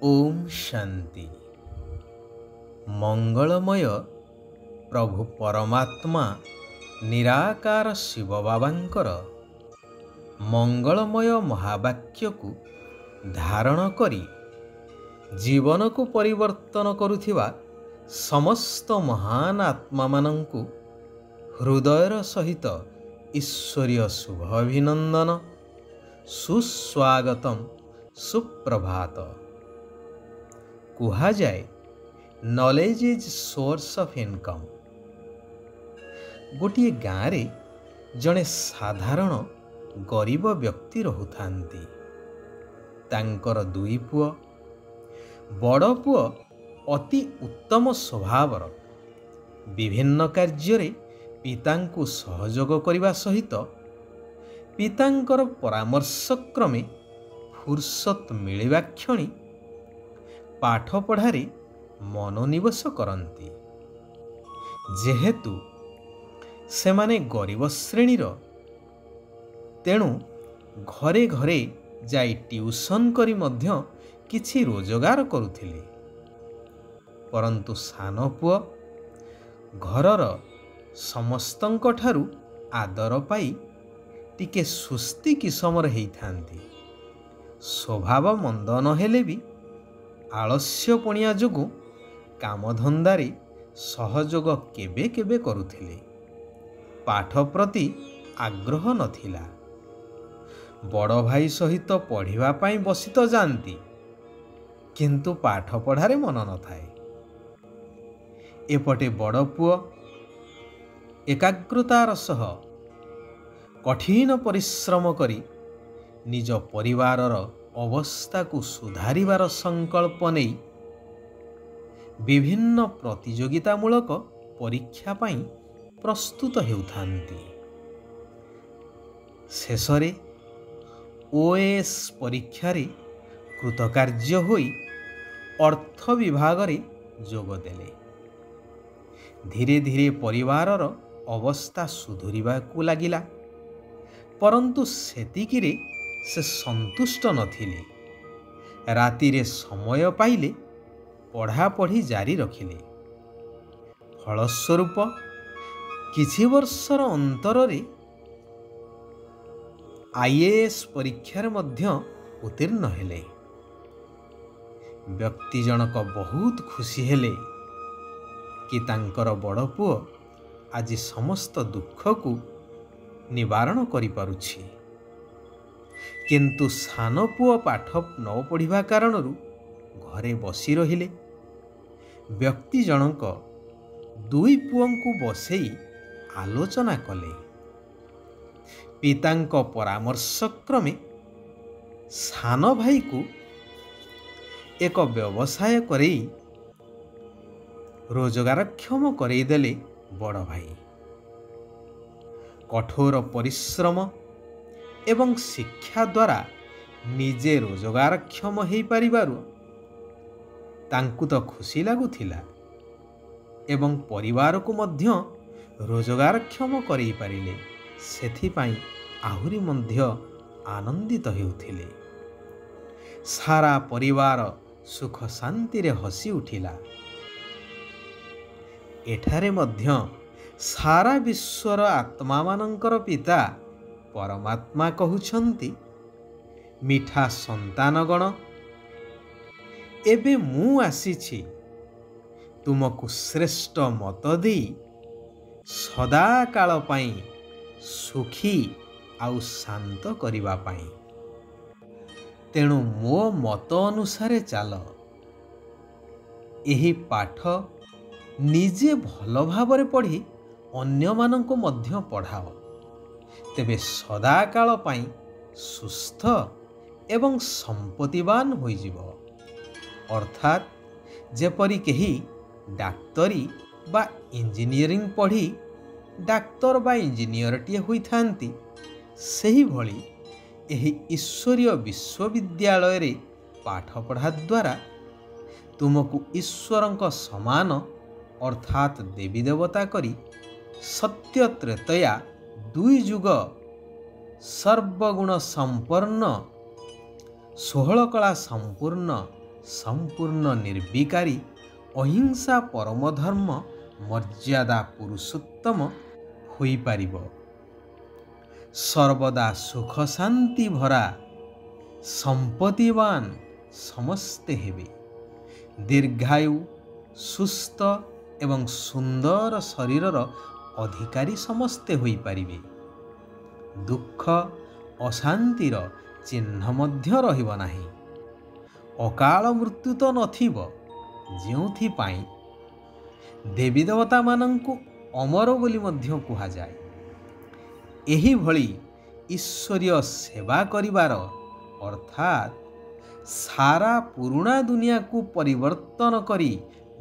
ओम शांति। मंगलमय प्रभु परमात्मा निराकार शिव बाबांकर मंगलमय महावाक्य को धारण करी जीवन को परिवर्तन करुथिबा समस्त महान आत्मा मानंकु हृदयर सहित ईश्वरीय शुभ अभिनंदन, सुस्वागतम, सुप्रभात। कुहा जाए knowledge is source of income. गोटे गाँव में जड़े साधारण गरीब व्यक्ति रहुथांती। तांकर दुई पुओ। बड़ पुओ अति उत्तम स्वभावर, विभिन्न कार्य पितांकु सहयोग करने सहित पितांकर परामर्श क्रमे फुर्सत मिलिबा क्षणी पाठ पढ़ारे मनोनिवेश करती। जेहेतु सेमाने गरीब श्रेणीर, तेणु घरे घरे जाई ट्यूशन करी मध्य किछि रोजगार करुथिले। परंतु सान पुओ घरर समस्तंक ठारू आदर पाई टिके सुस्ती किसमर हेइथांती। स्वभाव मंद न हेले भी आलस्य पणिया जोगु कामधंदारे सहयोग केबे केबे करुथिले। पाठ प्रति आग्रह नथिला। बड़ भाई सहित पढ़िबा पाई बसी तो जानती, किंतु पाठ पढ़ारे मन न थाए। एपटे बड़ पुओ एकाग्रतार सह कठिन परिश्रम करी निज परिवारर अवस्था को सुधारिबार संकल्प नहीं विभिन्न प्रतियोगितामूलक परीक्षा पाई प्रस्तुत हेउथांती। शेषरे ओएस परीक्षा रे कृतकार्य होई अर्थ विभाग रे जोग देले। धीरे धीरे परिवारर अवस्था सुधुरिबाकु लागिला। परंतु सेतिकिरे से संतुष्ट नथिले। रातिरे समय पाइले पढ़ापढ़ी जारी रखिले। फलस्वरूप किछि वर्षर अंतरे आईएएस परीक्षार मध्य उत्तीर्ण हेले। व्यक्ति जनक बहुत खुशी हेले कि तांकर बड़ पुओ आज समस्त दुख को निवारण करि पारुछि। किंतु सान पुओ पाठ न पढ़िबा कारणरू घरे बसी रहिले। व्यक्ति जनक दुई पुओंकु बसेई आलोचना कले। पितांक परामर्श क्रमे सान भाई को एक व्यवसाय करई रोजगारक्षम करई देले बड़ भाई। कठोर परिश्रम एवं शिक्षा द्वारा निजे रोजगारक्षम हो पारिबारु तांकु तो खुशी लागुथिला एवं परिवार को मध्य रोजगारक्षम करई पारिले। सेथिपाई आहुरी मध्य आनंदित हेउथिले। सारा परिवार सुख शांति रे हसी उठिला। एठारे मध्य सारा विश्वर आत्मा मानंकर पिता परमात्मा कहउछंती, मिठा संतानगण, एबे मु आसीछि तुमको श्रेष्ठ मत देई सदा काल पाई सुखी आउ शांत करिबा पाई। तेणु मो मत अनुसारे चाल। एही पाठ निजे भल भावरे पढ़ी अन्य मानंको मध्य पढ़ाओ। तेबे सदा काल पाई सुस्थ एवं संपत्तिवान होइजिबो। अर्थात जेपरि केही डाक्तरी बा इंजीनियरिंग पढ़ी डाक्तर बा इंजीनियरटिए होइथांती, सेही भली एही ईश्वरीय विश्वविद्यालय रे पाठ पढ़ा द्वारा तुमको ईश्वरंक समान अर्थात देवी देवता करी सत्य त्रेतया दुई जुग सर्वगुण संपन्न 16 कला संपूर्ण संपूर्ण निर्विकारी अहिंसा परम धर्म मर्यादा पुरुषोत्तम होई पारिबो। सर्वदा सुख शांति भरा संपत्तिवान समस्ते हेबे। दीर्घायु सुस्थ एवं सुंदर शरीरर अधिकारी समस्ते होई पारिबे। दुख अशांतिर चिन्ह मध्य रहिब नाही। अकाल मृत्यु तो नथिबो, जेउथिपाई देवी देवता मानंकु अमर बोली मध्य कुहा जाए। एही भली ईश्वरीय सेवा करिवार अर्थात सारा पुराणा दुनिया को परिवर्तन करी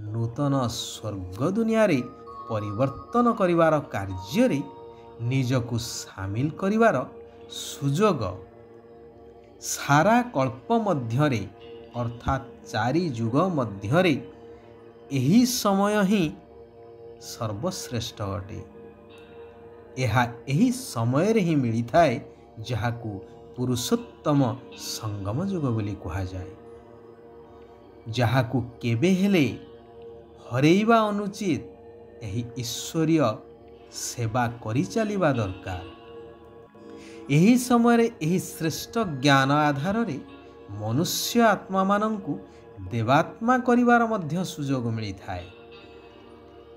नूतन स्वर्ग दुनिया रे परिवर्तन करिवार कार्य रे निजकु शामिल करिवार सुजोग सारा कल्प मध्यरे अर्थात 4 युग मध्यरे एही समय ही सर्वश्रेष्ठ अटे। एही समय रे ही मिली थाए जहाकू पुरुषोत्तम संगम युग बोली कहा जाए। जहाकू केबे हेले हरेइबा अनुचित एही ईश्वरीय सेवा करि चलिबा दरकार। एही समय एही श्रेष्ठ ज्ञान आधार रे मनुष्य आत्मा मानंकु देवात्मा करिवार मध्य सुजोग मिली थाए।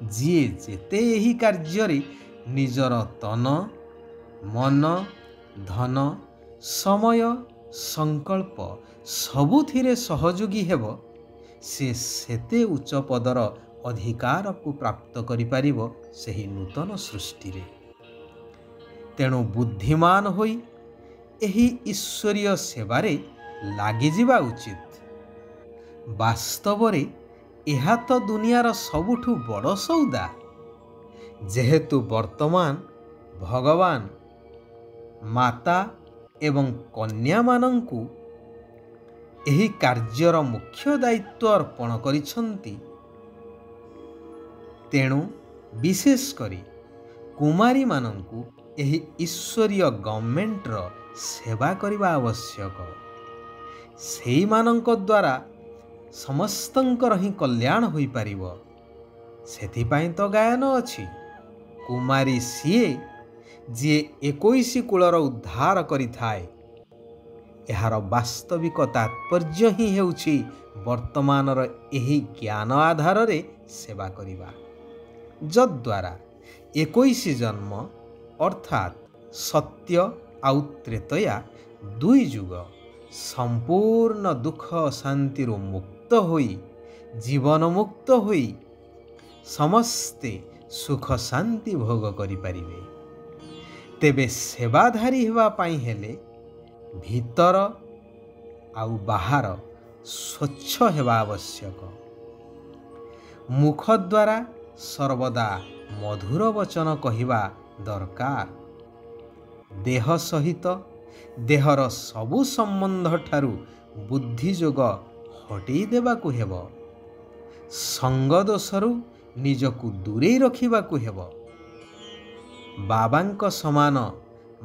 जिए जेते एही कार्य रे निजर तन मन धन समय संकल्प सबुथिरे सहयोगी हेबो, से सेते उच्च पदर अधिकार को प्राप्त करि पारिबो सेही नूतन सृष्टि रे। तेणु बुद्धिमान होई एही ईश्वरीय सेवारे लागि जिबा उचित। वास्तव रे एहा तो दुनियार सबुठु बड़ सौदा। जेहेतु वर्तमान भगवान माता एवं कन्या मानंकु एही कार्यर मुख्य दायित्व अर्पण करिसंती, तेणु विशेष करी कुमारी मानंकु एही ईश्वरीय गवर्नमेंटर सेवा करिबा आवश्यक। सेही मानंक द्वारा समस्तंकर ही कल्याण होई पारिबो। सेथिपाई तो गायन अछि, कुमारी सीए जी 21 कुलर उद्धार करिथाए। एहार वास्तविक तात्पर्य ही हेउछि वर्तमानर एही ज्ञान आधार रे सेवा करिबा, जद्वारा 21 जन्म अर्थात सत्य आउ त्रेतया 2 युग संपूर्ण दुख शांति मुक्त होई जीवन मुक्त होई समस्ते सुख शांति भोग करि पारिबे। तेबे सेवाधारी हेबा पाई हेले भीतर आउ बाहर स्वच्छ हेबा आवश्यक। मुख द्वारा सर्वदा मधुर वचन कहिबा दरकार। देह सहित देहर सबु संबंध ठारू बुद्धि जोग हटेई देबाकू हेबो। संग दोषरु निजकू दूरेई रखिबाकू हेबो। बाबांक समान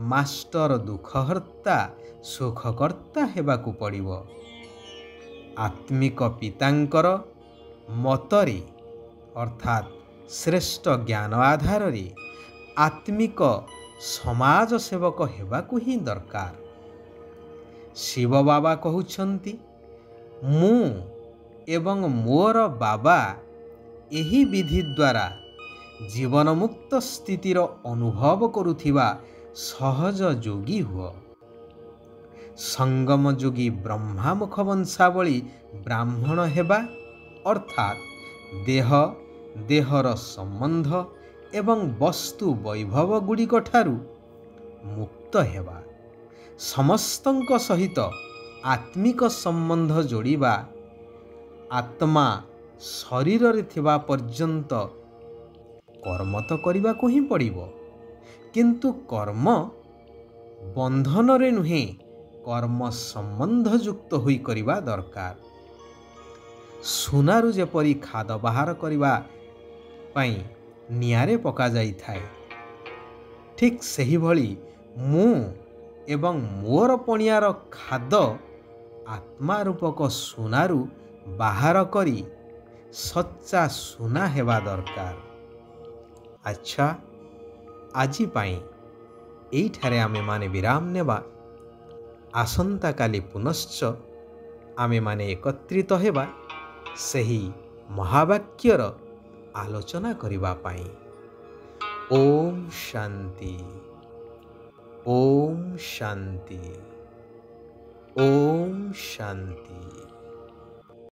मास्टर दुखहर्ता सुखकर्ता हेबाकू पड़िबो। आत्मिक पितांकर मतरे अर्थात श्रेष्ठ ज्ञान आधार रे आत्मिक समाज सेवक हेबाकू ही दरकार। शिव बाबा कहउछंती, मु एवं मोर बाबा एही विधि द्वारा जीवन मुक्त स्थितिर अनुभव करुथिबा सहज योगी हुआ। संगम योगी ब्रह्मा मुख वंशावली ब्राह्मण हेबा अर्थात देह देहर संबंध एवं वस्तु वैभव गुड़िक ठारू मुक्त हेबा। समस्तंक सहित आत्मिक संबंध जोड़िबा आत्मा शरीर रे थिबा पर्यंत कर्म तो करने को ही पड़िबो, किंतु कर्म बंधन रे नुहे कर्म संबंध युक्त होई करिबा दरकार। सुनारू जेपरी खाद बाहर करिबा पाई नियारे पका जाई थाए, ठीक सही भली मु एवं मोर पणियार खाद आत्मा रूपक सुनारू ବାହାର କରି ସଚ୍ଚା ସୁନା ହେବା ଦରକାର। ଆଚ୍ଛା, ଆଜି ପାଇଁ ଏଇଠାରେ ଆମେମାନେ ବିରାମ ନେବା। ଆସନ୍ତାକାଲି ପୁନଶ୍ଚ ଆମେମାନେ ଏକତ୍ରିତ ହେବା ସେହି ମହାବାକ୍ୟର ଆଲୋଚନା କରିବା ପାଇଁ। ଓମ୍ ଶାନ୍ତି, ଓମ୍ ଶାନ୍ତି, ଓମ୍ ଶାନ୍ତି।